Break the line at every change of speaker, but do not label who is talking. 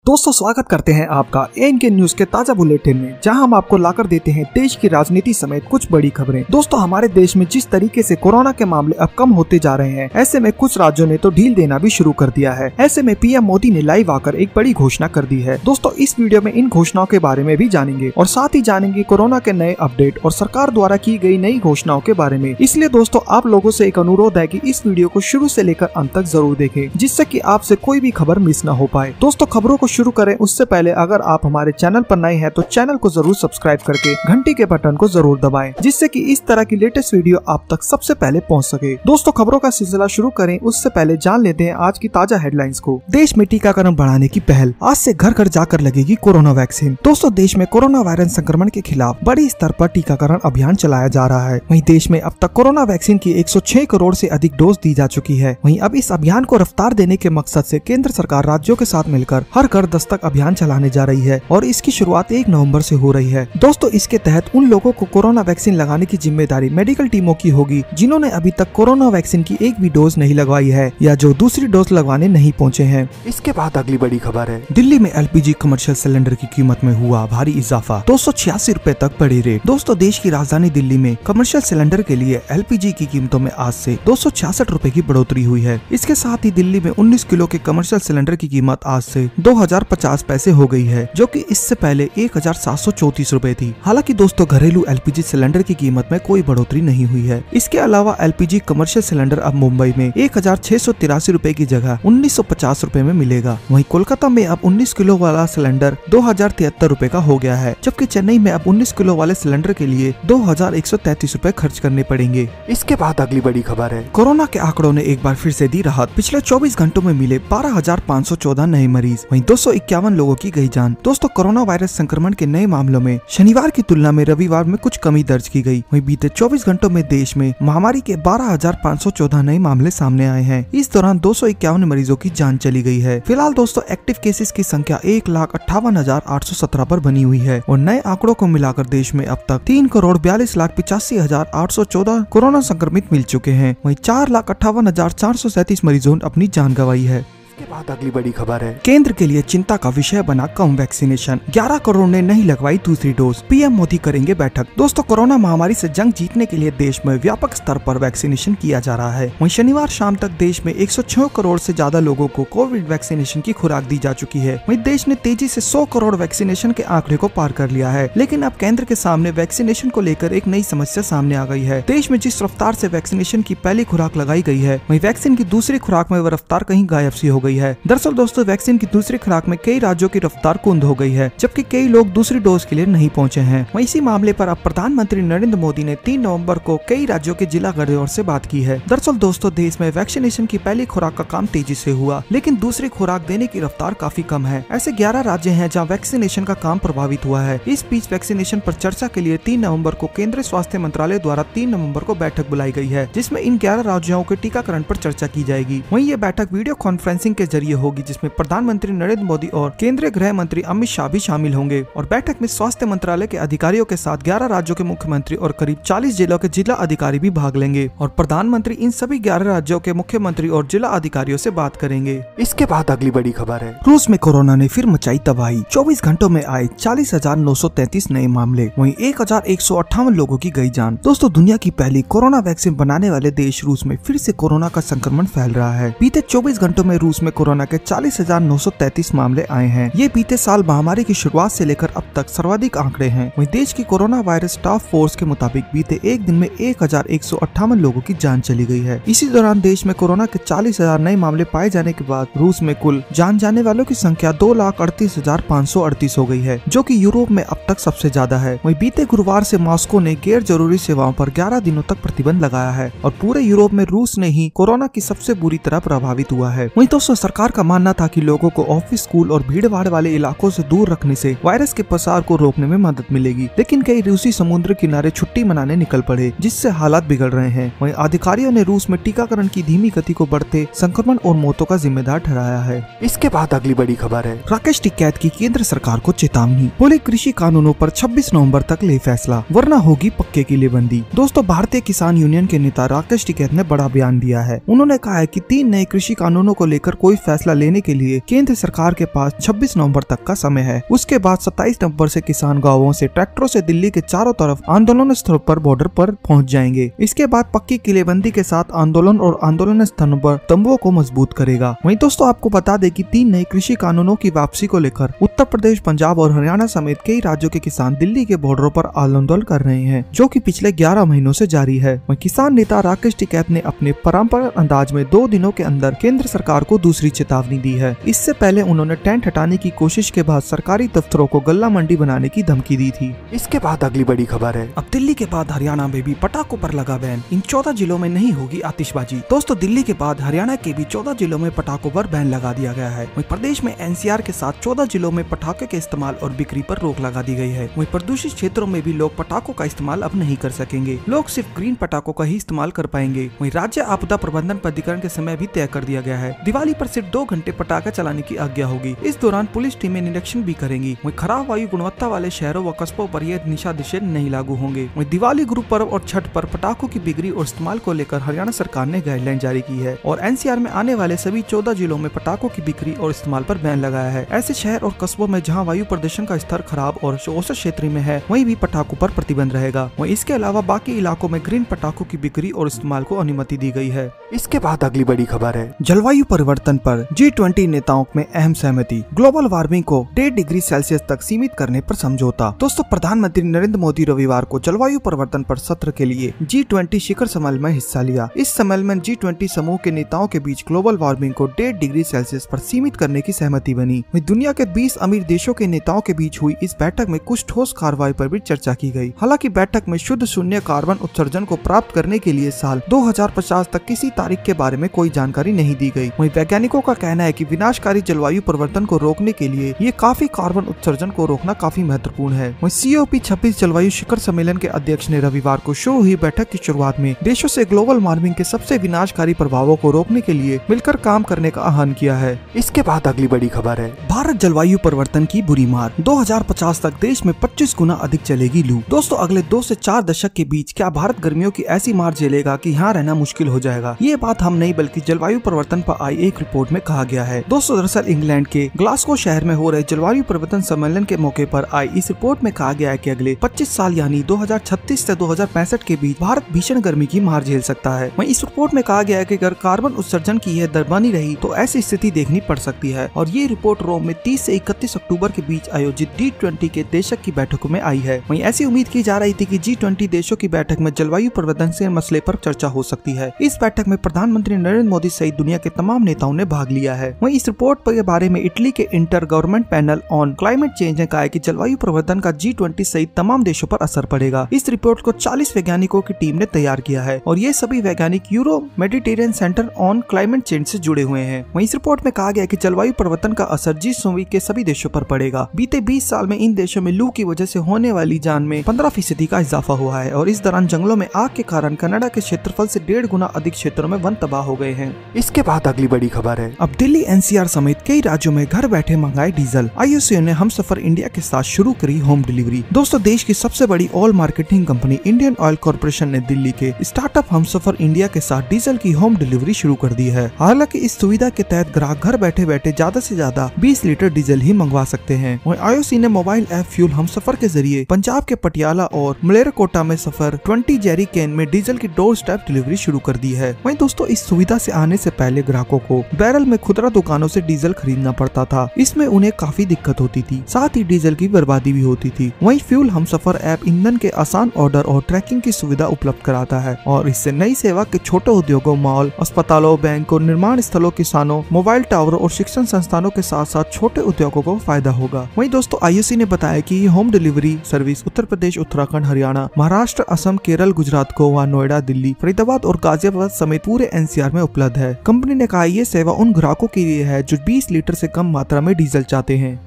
दोस्तों स्वागत करते हैं आपका एएनके न्यूज के ताजा बुलेटिन में, जहां हम आपको लाकर देते हैं देश की राजनीति समेत कुछ बड़ी खबरें। दोस्तों हमारे देश में जिस तरीके से कोरोना के मामले अब कम होते जा रहे हैं, ऐसे में कुछ राज्यों ने तो ढील देना भी शुरू कर दिया है। ऐसे में पीएम मोदी ने लाइव आकर एक बड़ी घोषणा कर दी है। दोस्तों इस वीडियो में इन घोषणाओं के बारे में भी जानेंगे और साथ ही जानेंगे कोरोना के नए अपडेट और सरकार द्वारा की गई नई घोषणाओं के बारे में। इसलिए दोस्तों आप लोगों से एक अनुरोध है कि इस वीडियो को शुरू से लेकर अंत तक जरूर देखें, जिससे कि आपसे कोई भी खबर मिस न हो पाए। दोस्तों खबरों को शुरू करें उससे पहले अगर आप हमारे चैनल पर नए हैं तो चैनल को जरूर सब्सक्राइब करके घंटी के बटन को जरूर दबाएं, जिससे कि इस तरह की लेटेस्ट वीडियो आप तक सबसे पहले पहुंच सके। दोस्तों खबरों का सिलसिला शुरू करें उससे पहले जान लेते हैं आज की ताजा हेडलाइंस को। देश में टीकाकरण बढ़ाने की पहल, आज से घर घर जाकर लगेगी कोरोना वैक्सीन। दोस्तों देश में कोरोना वायरस संक्रमण के खिलाफ बड़ी स्तर पर टीकाकरण अभियान चलाया जा रहा है। वहीं देश में अब तक कोरोना वैक्सीन की 106 करोड़ से अधिक डोज दी जा चुकी है। वहीं अब इस अभियान को रफ्तार देने के मकसद से केंद्र सरकार राज्यों के साथ मिलकर हर घर दस्तक अभियान चलाने जा रही है और इसकी शुरुआत 1 नवंबर से हो रही है। दोस्तों इसके तहत उन लोगों को कोरोना वैक्सीन लगाने की जिम्मेदारी मेडिकल टीमों की होगी जिन्होंने अभी तक कोरोना वैक्सीन की एक भी डोज नहीं लगवाई है या जो दूसरी डोज लगवाने नहीं पहुंचे हैं। इसके बाद अगली बड़ी खबर है, दिल्ली में एलपीजी कमर्शियल सिलेंडर की कीमत में हुआ भारी इजाफा, 286 रुपए तक बढ़ी रेट। दोस्तों देश की राजधानी दिल्ली में कमर्शियल सिलेंडर के लिए एलपीजी की कीमतों में आज से 266 रुपए की बढ़ोतरी हुई है। इसके साथ ही दिल्ली में 19 किलो के कमर्शियल सिलेंडर की कीमत आज से 2050 पैसे हो गई है, जो कि इससे पहले 1734 रुपए थी। हालांकि दोस्तों घरेलू एलपीजी सिलेंडर की कीमत में कोई बढ़ोतरी नहीं हुई है। इसके अलावा एलपीजी कमर्शियल सिलेंडर अब मुंबई में 1683 रुपए की जगह 1950 रुपए में मिलेगा। वहीं कोलकाता में अब 19 किलो वाला सिलेंडर 2073 रुपए का हो गया है, जबकि चेन्नई में अब 19 किलो वाले सिलेंडर के लिए 2133 रुपए खर्च करने पड़ेंगे। इसके बाद अगली बड़ी खबर है, कोरोना के आंकड़ों ने एक बार फिर से दी राहत। पिछले 24 घंटों में मिले 12,514 नए मरीज, वहीं 251 लोगों की गई जान। दोस्तों कोरोना वायरस संक्रमण के नए मामलों में शनिवार की तुलना में रविवार में कुछ कमी दर्ज की गई। वहीं बीते 24 घंटों में देश में महामारी के 12,514 नए मामले सामने आए हैं। इस दौरान 251 मरीजों की जान चली गई है। फिलहाल दोस्तों एक्टिव केसेस की संख्या 1,58,817 पर बनी हुई है और नए आंकड़ों को मिलाकर देश में अब तक 3,42,85,814 कोरोना संक्रमित मिल चुके हैं। वहीं 4,58,437 मरीजों ने अपनी जान गंवाई है। इसके बाद अगली बड़ी खबर है, केंद्र के लिए चिंता का विषय बना कम वैक्सीनेशन, 11 करोड़ ने नहीं लगवाई दूसरी डोज, पीएम मोदी करेंगे बैठक। दोस्तों कोरोना महामारी से जंग जीतने के लिए देश में व्यापक स्तर पर वैक्सीनेशन किया जा रहा है। वहीं शनिवार शाम तक देश में 106 करोड़ से ज्यादा लोगों को कोविड वैक्सीनेशन की खुराक दी जा चुकी है। वहीं देश ने तेजी से 100 करोड़ वैक्सीनेशन के आंकड़े को पार कर लिया है। लेकिन अब केंद्र के सामने वैक्सीनेशन को लेकर एक नई समस्या सामने आ गई है। देश में जिस रफ्तार से वैक्सीनेशन की पहली खुराक लगाई गई है, वहीं वैक्सीन की दूसरी खुराक में वह रफ्तार कहीं गायब सी हो गई है। दरअसल दोस्तों वैक्सीन की दूसरी खुराक में कई राज्यों की रफ्तार कुंद हो गई है, जबकि कई लोग दूसरी डोज के लिए नहीं पहुंचे हैं। वहीं इसी मामले पर अब प्रधानमंत्री नरेंद्र मोदी ने 3 नवंबर को कई राज्यों के जिला गवर्नर से बात की है। दरअसल दोस्तों देश में वैक्सीनेशन की पहली खुराक का काम तेजी से हुआ, लेकिन दूसरी खुराक देने की रफ्तार काफी कम है। ऐसे 11 राज्य हैं जहां वैक्सीनेशन का काम प्रभावित हुआ है। इस बीच वैक्सीनेशन पर चर्चा के लिए 3 नवंबर को केंद्रीय स्वास्थ्य मंत्रालय द्वारा 3 नवंबर को बैठक बुलाई गई है, जिसमें इन 11 राज्यों के टीकाकरण पर चर्चा की जाएगी। वहीं ये बैठक वीडियो कॉन्फ्रेंसिंग के जरिए होगी, जिसमें प्रधानमंत्री नरेंद्र मोदी और केंद्रीय गृह मंत्री अमित शाह भी शामिल होंगे। और बैठक में स्वास्थ्य मंत्रालय के अधिकारियों के साथ 11 राज्यों के मुख्यमंत्री और करीब 40 जिलों के जिला अधिकारी भी भाग लेंगे और प्रधानमंत्री इन सभी 11 राज्यों के मुख्यमंत्री और जिला अधिकारियों से बात करेंगे। इसके बाद अगली बड़ी खबर है, रूस में कोरोना ने फिर मचाई तबाही, 24 घंटों में आए 40,933 नए मामले, वहीं 1,158 लोगों की गई जान। दोस्तों दुनिया की पहली कोरोना वैक्सीन बनाने वाले देश रूस में फिर से कोरोना का संक्रमण फैल रहा है। बीते 24 घंटों में रूस में कोरोना के 40,933 मामले आए हैं। ये बीते साल महामारी की शुरुआत से लेकर अब तक सर्वाधिक आंकड़े हैं। वहीं देश की कोरोना वायरस टास्क फोर्स के मुताबिक बीते एक दिन में 1,158 लोगों की जान चली गई है। इसी दौरान देश में कोरोना के 40,000 नए मामले पाए जाने के बाद रूस में कुल जान जाने वालों की संख्या 2,38,538 हो गई है, जो कि यूरोप में अब तक सबसे ज्यादा है। वहीं बीते गुरुवार से मॉस्को ने गैर जरूरी सेवाओं पर 11 दिनों तक प्रतिबंध लगाया है और पूरे यूरोप में रूस ने ही कोरोना की सबसे बुरी तरह प्रभावित हुआ है। वहीं दोस्तों सरकार का मानना था कि लोगों को ऑफिस, स्कूल और भीड़ भाड़ वाले इलाकों से दूर रखने से वायरस के प्रसार को रोकने में मदद मिलेगी, लेकिन कई रूसी समुद्र किनारे छुट्टी मनाने निकल पड़े, जिससे हालात बिगड़ रहे हैं। वहीं अधिकारियों ने रूस में टीकाकरण की धीमी गति को बढ़ते संक्रमण और मौतों का जिम्मेदार ठहराया है। इसके बाद अगली बड़ी खबर है, राकेश टिकैत की केंद्र सरकार को चेतावनी, बोले कृषि कानूनों पर 26 नवंबर तक ले फैसला, वरना होगी पक्के की लेबंदी। दोस्तों भारतीय किसान यूनियन के नेता राकेश टिकैत ने बड़ा बयान दिया है। उन्होंने कहा है कि 3 नए कृषि कानूनों को लेकर कोई फैसला लेने के लिए केंद्र सरकार के पास 26 नवंबर तक का समय है। उसके बाद 27 नवंबर से किसान गांवों से ट्रैक्टरों से दिल्ली के चारों तरफ आंदोलन स्थल पर बॉर्डर पर पहुंच जाएंगे। इसके बाद पक्की किलेबंदी के साथ आंदोलन और आंदोलन स्थलों पर तंबुओं को मजबूत करेगा। वहीं दोस्तों आपको बता दें कि 3 नए कृषि कानूनों की वापसी को लेकर उत्तर प्रदेश, पंजाब और हरियाणा समेत कई राज्यों के किसान दिल्ली के बॉर्डरों पर आंदोलन कर रहे हैं, जो कि पिछले 11 महीनों से जारी है। वहीं किसान नेता राकेश टिकैत ने अपने परंपरागत अंदाज में 2 दिनों के अंदर केंद्र सरकार को दूसरी चेतावनी दी है। इससे पहले उन्होंने टेंट हटाने की कोशिश के बाद सरकारी दफ्तरों को गल्ला मंडी बनाने की धमकी दी थी। इसके बाद अगली बड़ी खबर है, अब दिल्ली के बाद हरियाणा में भी पटाखों पर लगा बैन। इन 14 जिलों में नहीं होगी आतिशबाजी। दोस्तों दिल्ली के बाद हरियाणा के भी 14 जिलों में पटाखों पर बैन लगा दिया गया है। वहीं प्रदेश में एनसीआर के साथ 14 जिलों में पटाखे के इस्तेमाल और बिक्री पर रोक लगा दी गई है। वहीं प्रदूषित क्षेत्रों में भी लोग पटाखों का इस्तेमाल अब नहीं कर सकेंगे। लोग सिर्फ ग्रीन पटाखों का ही इस्तेमाल कर पाएंगे। वहीं राज्य आपदा प्रबंधन प्राधिकरण के समय भी तय कर दिया गया है। दिवाली पर सिर्फ 2 घंटे पटाखा चलाने की आज्ञा होगी। इस दौरान पुलिस टीमें निरीक्षण भी करेंगी। वहीं खराब वायु गुणवत्ता वाले शहरों व कस्बों पर यह निषेध नहीं लागू होंगे। वहीं दिवाली, गुरु पर्व और छठ पर पटाखों की बिक्री और इस्तेमाल को लेकर हरियाणा सरकार ने गाइडलाइन जारी की है और एनसीआर में आने वाले सभी 14 जिलों में पटाखों की बिक्री और इस्तेमाल पर बैन लगाया है। ऐसे शहर और कस्बों में जहां वायु प्रदूषण का स्तर खराब और औसत क्षेत्र में है, वहीं भी पटाखों पर प्रतिबंध रहेगा। वहीं इसके अलावा बाकी इलाकों में ग्रीन पटाखों की बिक्री और इस्तेमाल को अनुमति दी गई है। इसके बाद अगली बड़ी खबर है, जलवायु परिवर्तन पर G20 नेताओं में अहम सहमति। ग्लोबल वार्मिंग को 1.5 डिग्री सेल्सियस तक सीमित करने पर समझौता। दोस्तों प्रधानमंत्री नरेंद्र मोदी रविवार को जलवायु परिवर्तन पर सत्र के लिए G20 शिखर सम्मेलन में हिस्सा लिया। इस सम्मेलन में G20 समूह के नेताओं के बीच ग्लोबल वार्मिंग को 1.5 डिग्री सेल्सियस पर सीमित करने की सहमति बनी। दुनिया के 20 अमीर देशों के नेताओं के बीच हुई इस बैठक में कुछ ठोस कार्रवाई पर भी चर्चा की गई। हालांकि बैठक में शुद्ध शून्य कार्बन उत्सर्जन को प्राप्त करने के लिए साल 2050 तक किसी तारीख के बारे में कोई जानकारी नहीं दी गई। वहीं वैज्ञानिकों का कहना है कि विनाशकारी जलवायु परिवर्तन को रोकने के लिए ये काफी कार्बन उत्सर्जन को रोकना काफी महत्वपूर्ण है। वहीं COP26 जलवायु शिखर सम्मेलन के अध्यक्ष ने रविवार को शुरू हुई बैठक की शुरुआत में देशों से ग्लोबल वार्मिंग के सबसे विनाशकारी प्रभावों को रोकने के लिए मिलकर काम करने का आह्वान किया है। इसके बाद अगली बड़ी खबर है, भारत जलवायु परिवर्तन की बुरी मार। 2050 तक देश में 25 गुना अधिक चलेगी लू। दोस्तों अगले 2 से 4 दशक के बीच क्या भारत गर्मियों की ऐसी मार झेलेगा कि यहाँ रहना मुश्किल हो जाएगा। ये बात हम नहीं बल्कि जलवायु परिवर्तन पर आई एक रिपोर्ट में कहा गया है। दोस्तों दरअसल इंग्लैंड के ग्लासगो शहर में हो रहे जलवायु परिवर्तन सम्मेलन के मौके पर आई इस रिपोर्ट में कहा गया है कि अगले 25 साल यानी 2036 से 2065 के बीच भारत भीषण गर्मी की मार झेल सकता है। वहीं इस रिपोर्ट में कहा गया है कि अगर कार्बन उत्सर्जन की यह दर बनी रही तो ऐसी स्थिति देखनी पड़ सकती है। और ये रिपोर्ट रोम में 30 से 31 अक्टूबर के बीच आयोजित G20 के देशक की बैठकों में आई है। वहीं ऐसी उम्मीद की जा रही थी कि G20 देशों की बैठक में जलवायु परिवर्तन से मसले पर चर्चा हो सकती है। इस बैठक में प्रधानमंत्री नरेंद्र मोदी सहित दुनिया के तमाम नेताओं ने भाग लिया है। वहीं इस रिपोर्ट के बारे में इटली के inter government panel on climate change ने कहा है कि जलवायु परिवर्तन का G20 सहित तमाम देशों पर असर पड़ेगा। इस रिपोर्ट को 40 वैज्ञानिकों की टीम ने तैयार किया है और ये सभी वैज्ञानिक euro Mediterranean centre on climate change से जुड़े हुए हैं। वहीं इस रिपोर्ट में कहा गया कि जलवायु परिवर्तन का असर G20 के सभी देशों पर पड़ेगा। बीते 20 साल में इन देशों में लू की वजह से होने वाली जान में 15% का इजाफा हुआ है और इस दौरान जंगलों में आग के कारण कनाडा के क्षेत्रफल से 1.5 गुना अधिक क्षेत्रों में वन तबाह हो गए हैं। इसके बाद अगली बड़ी खबर है, अब दिल्ली NCR समेत कई राज्यों में घर बैठे मंगाए डीजल। IOCL ने हमसफर इंडिया के साथ शुरू करी होम डिलीवरी। दोस्तों देश की सबसे बड़ी oil marketing company Indian oil corporation ने दिल्ली के स्टार्टअप हमसफर इंडिया के साथ डीजल की होम डिलीवरी शुरू कर दी है। हालांकि इस सुविधा के तहत ग्राहक घर बैठे बैठे ज्यादा से ज्यादा 20 लीटर डीजल ही मंगवा सकते हैं। वहीं IOC ने मोबाइल ऐप फ्यूल हमसफर के जरिए पंजाब के पटियाला और मलेरकोटा में सफर 20 जेरी कैन में डीजल की डोर स्टेप डिलीवरी शुरू कर दी है। वहीं दोस्तों इस सुविधा से आने से पहले ग्राहकों को बैरल में खुदरा दुकानों से डीजल खरीदना पड़ता था। इसमें उन्हें काफी दिक्कत होती थी, साथ ही डीजल की बर्बादी भी होती थी। वहीं फ्यूल हमसफर ऐप ईंधन के आसान ऑर्डर और ट्रैकिंग की सुविधा उपलब्ध कराता है और इससे नई सेवा के छोटे उद्योगों, मॉल, अस्पतालों, बैंकों, निर्माण स्थलों, किसानों, मोबाइल टावरों और शिक्षण संस्थानों के साथ साथ छोटे उद्योगों को फायदा होगा। वहीं दोस्तों IOC ने बताया कि ये home delivery service Uttar Pradesh, Uttarakhand, Haryana, Maharashtra, Assam, Kerala, Gujarat, Goa, Noida, Delhi, Faridabad और गाजियाबाद समेत पूरे NCR में उपलब्ध है। कंपनी ने कहा ये सेवा उन ग्राहकों के लिए है जो 20 लीटर से कम मात्रा में डीजल चाहते हैं।